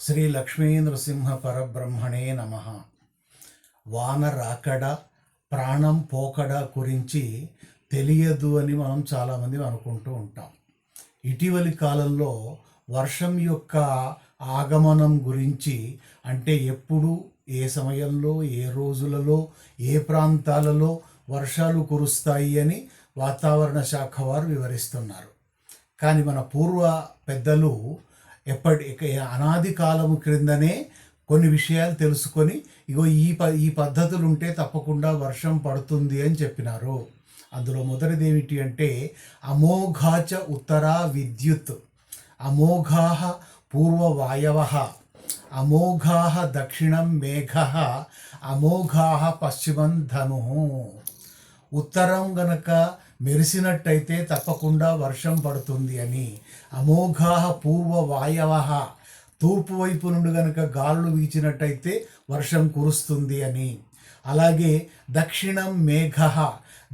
శ్రీ లక్ష్మీ నృసింహ పరబ్రహ్మణే నమ. వాన రాకడ ప్రాణం పోకడ గురించి తెలియదు అని మనం చాలామంది అనుకుంటూ ఉంటాం. ఇటీవలి కాలంలో వర్షం యొక్క ఆగమనం గురించి, అంటే ఎప్పుడు, ఏ సమయంలో, ఏ రోజులలో, ఏ ప్రాంతాలలో వర్షాలు కురుస్తాయి అని వాతావరణ శాఖ వారు వివరిస్తున్నారు. కానీ మన పూర్వ పెద్దలు అనాది కాలము క్రిందనే కొన్ని విషయాలు తెలుసుకొని ఇగో ఈ పద్ధతులు ఉంటే తప్పకుండా వర్షం పడుతుంది అని చెప్పినారు. అందులో మొదటిది ఏమిటి అంటే అమోఘాచ ఉత్తరా విద్యుత్, అమోఘా పూర్వవాయవ, అమోఘా దక్షిణం మేఘ, అమోఘా పశ్చిమం ధను. ఉత్తరం గనక మెరిసినట్టయితే తప్పకుండా వర్షం పడుతుంది అని, అమోఘా పూర్వ వాయవ, తూర్పు వైపు నుండి గనక గాలులు వీచినట్టయితే వర్షం కురుస్తుంది అని, అలాగే దక్షిణం మేఘ,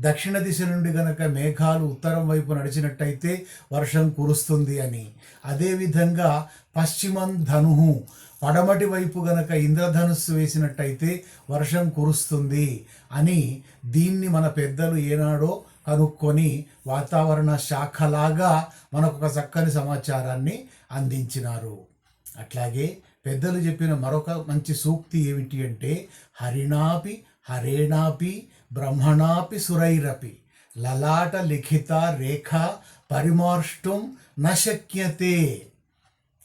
దక్షిణ దిశ నుండి గనక మేఘాలు ఉత్తరం వైపు నడిచినట్టయితే వర్షం కురుస్తుంది అని, అదేవిధంగా పశ్చిమం ధను, పడమటి వైపు గనక ఇంద్రధనుస్సు వేసినట్టయితే వర్షం కురుస్తుంది అని, దీన్ని మన పెద్దలు ఏనాడో కనుక్కొని వాతావరణ శాఖలాగా మనకు ఒక చక్కని సమాచారాన్ని అందించినారు. అట్లాగే పెద్దలు చెప్పిన మరొక మంచి సూక్తి ఏమిటి అంటే హరిణాపి హరేణాపి బ్రహ్మణాపి సురైరపి లలాట లిఖిత రేఖ పరిమార్ష్టం నశక్యతే.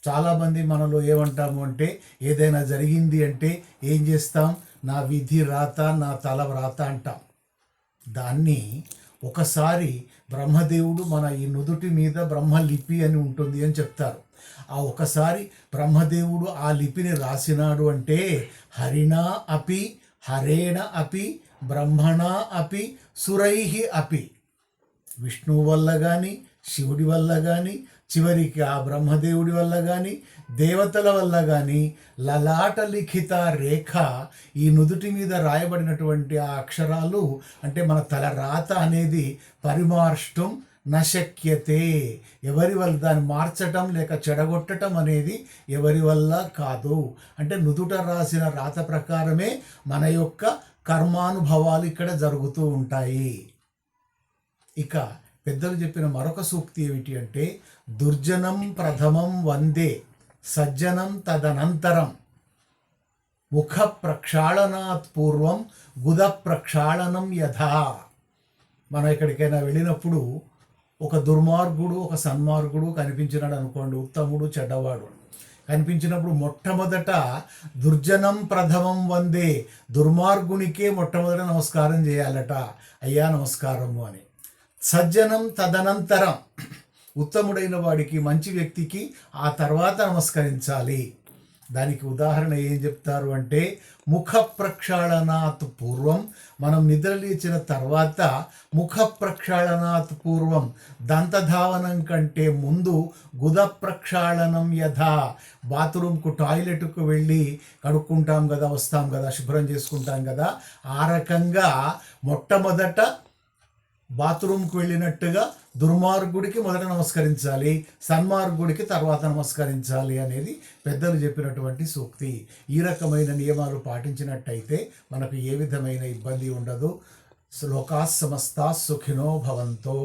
చాలామంది మనలో ఏమంటాము అంటే ఏదైనా జరిగింది అంటే ఏం చేస్తాం, నా విధి రాత, నా తల వ్రాత అంటాం. దాన్ని ఒకసారి బ్రహ్మదేవుడు మన ఈ నుదుటి మీద బ్రహ్మలిపి అని ఉంటుంది అని చెప్తారు. ఆ ఒకసారి బ్రహ్మదేవుడు ఆ లిపిని రాసినాడు అంటే హరిణా అపి హరేణ అపి బ్రహ్మణా అపి సురైహి అపి, విష్ణువు వల్ల కానీ, శివుడి వల్ల కానీ, చివరికి ఆ బ్రహ్మదేవుడి వల్ల కానీ, దేవతల వల్ల కానీ లలాట లిఖిత రేఖ, ఈ నుదుటి మీద రాయబడినటువంటి ఆ అక్షరాలు అంటే మన తల రాత అనేది పరిమార్ష్టం నశక్యతే, ఎవరి వల్ల దాన్ని మార్చటం లేక చెడగొట్టడం అనేది ఎవరి వల్ల కాదు. అంటే నుదుట రాసిన రాత ప్రకారమే మన యొక్క కర్మానుభవాలు ఇక్కడ జరుగుతూ ఉంటాయి. ఇక పెద్దలు చెప్పిన మరొక సూక్తి ఏమిటి అంటే దుర్జనం ప్రథమం వందే సజ్జనం తదనంతరం ముఖ ప్రక్షాళనాత్ పూర్వం గుద ప్రక్షాళనం యథా. మనం ఎక్కడికైనా వెళ్ళినప్పుడు ఒక దుర్మార్గుడు ఒక సన్మార్గుడు కనిపించినాడు అనుకోండి, ఉత్తముడు చెడ్డవాడు కనిపించినప్పుడు మొట్టమొదట దుర్జనం ప్రథమం వందే, దుర్మార్గునికే మొట్టమొదట నమస్కారం చేయాలట, అయ్యా నమస్కారము అని. సజ్జనం తదనంతరం, ఉత్తముడైన వాడికి, మంచి వ్యక్తికి ఆ తర్వాత నమస్కరించాలి. దానికి ఉదాహరణ ఏం చెప్తారు అంటే ముఖ ప్రక్షాళనాత్ పూర్వం, మనం నిద్రలేచిన తర్వాత ముఖ ప్రక్షాళనాత్ పూర్వం, దంతధావనం కంటే ముందు గుద ప్రక్షాళనం యథా, బాత్రూమ్కు టాయిలెట్కు వెళ్ళి కడుక్కుంటాం కదా, వస్తాం కదా, శుభ్రం చేసుకుంటాం కదా, ఆ రకంగా మొట్టమొదట బాత్రూమ్కి వెళ్ళినట్టుగా దుర్మార్గుడికి మొదట నమస్కరించాలి, సన్మార్గుడికి తర్వాత నమస్కరించాలి అనేది పెద్దలు చెప్పినటువంటి సూక్తి. ఈ రకమైన నియమాలు పాటించినట్టయితే మనకు ఏ విధమైన ఇబ్బంది ఉండదు. లోకా సమస్తా సుఖినో భవంతో.